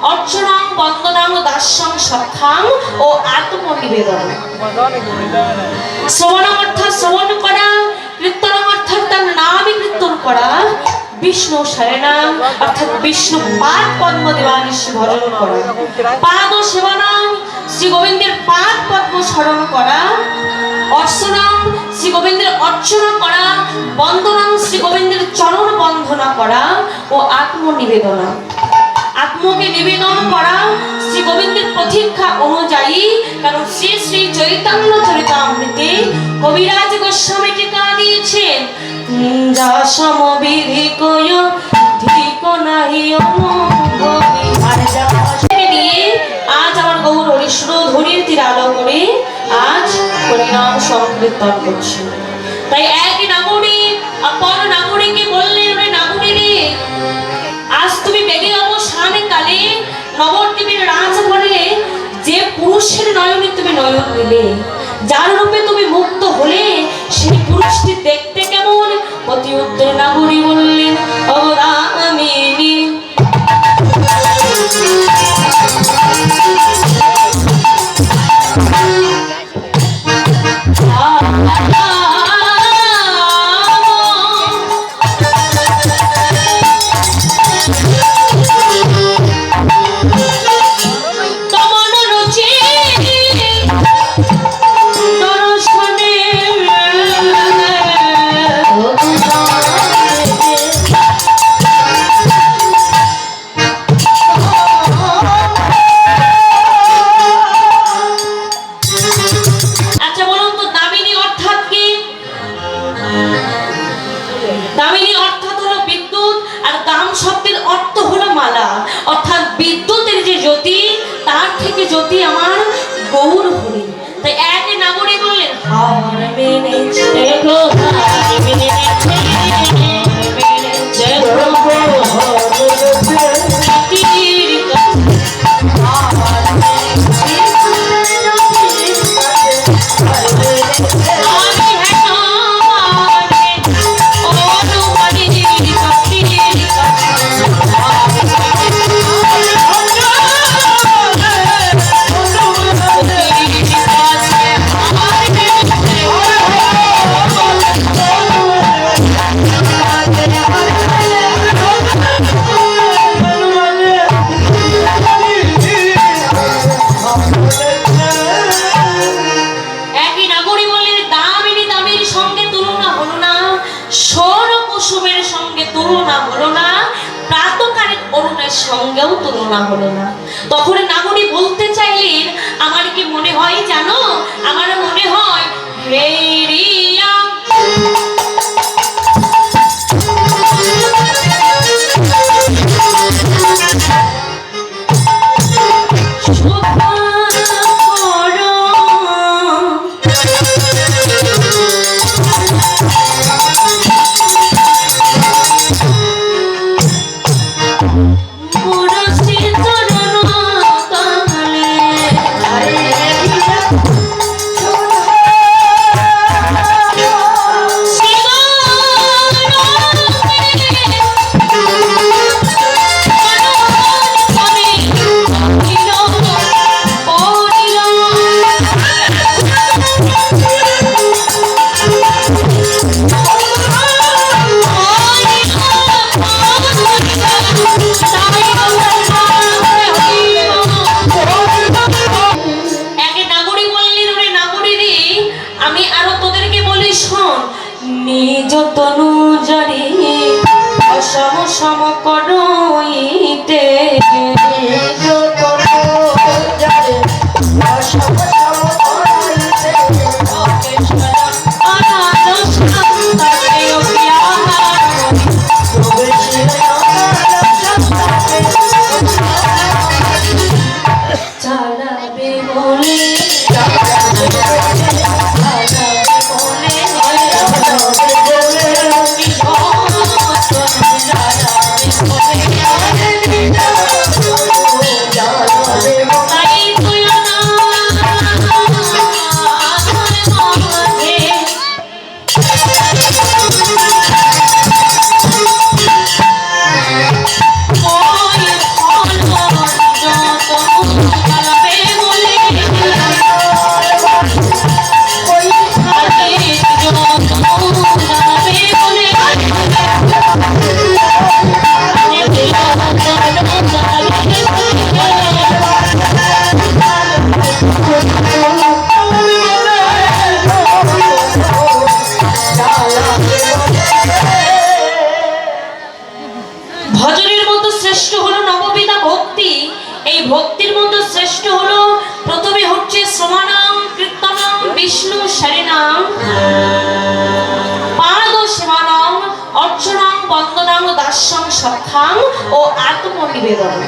অর্চনাং বন্দনাং দাস্যং সখাং ও আত্মনিবেদন। শ্রবণং অর্থাৎ শ্রবণ করা, কীর্তনং অর্থাৎ তার নামে কীর্তন করা, বিষ্ণু শরণাং অর্থাৎ বিষ্ণু পাদ পদ্ম দেবানিশি ভজন করা, পাদ সেবনাং শ্রী গোবিন্দের পাদ পদ্ম স্মরণ করা, অর্চনাং শ্রী গোবিন্দের অর্চনা করা, বন্দনাং শ্রী গোবিন্দের চরণ বন্দনা করা ও আত্মনিবেদনা, আত্মকে নিবেদন করা শ্রী গোবিন্দের প্রতীক্ষা অনুযায়ী। কারণ শ্রী শ্রী চৈতন্য চরিতামৃতে কবিরাজ গোস্বামী টিকা দিয়েছেন, যা সমবিধি কয় ঠিক নাহি অনুভবি। আর যা নিয়ে আজ আমার গৌর হরিশ্র ধরির তীর আলো করে আজ হরিনাম সংকীর্তন করছে। তাই এক নাগরিক অপর নাগরিককে বললেন, ওরে নাগরিক রে, আজ তুমি বেগে অবসান কালে নবদ্বীপের রাজভবনে যে পুরুষের নয়নে তুমি নয়ন দিলে, যার রূপে তুমি মুক্ত হলে, সেই পুরুষটি দেখতে কেমন? অতি উত্তর নাগরী বললেন, অবরামিনী। দামিনী অর্থাৎ হলো বিদ্যুৎ, আর দাম শব্দের অর্থ হলো মালা। অর্থাৎ বিদ্যুতের যে জ্যোতি, তার থেকে জ্যোতি আমার গৌর হরি। তাই এক নাগরিক বললেন, হার মেনেছে গো, হার মেনেছে, মেনেছে গো, তীর কাছে হার মেনেছে, সঙ্গেও তুলনা হলো না। তখন নাগরী বলতে চাইলেন, আমার কি মনে হয় জানো? আমার মনে হয় হে রিয়া, এই ভক্তির মধ্যে শ্রেষ্ঠ হলো প্রথমে হচ্ছে শ্রবণম কীর্তনম বিষ্ণু শরণম, পাদ সেবনম অর্চনম বন্দনম দাস্যং সখ্যাং ও আত্মনিবেদন।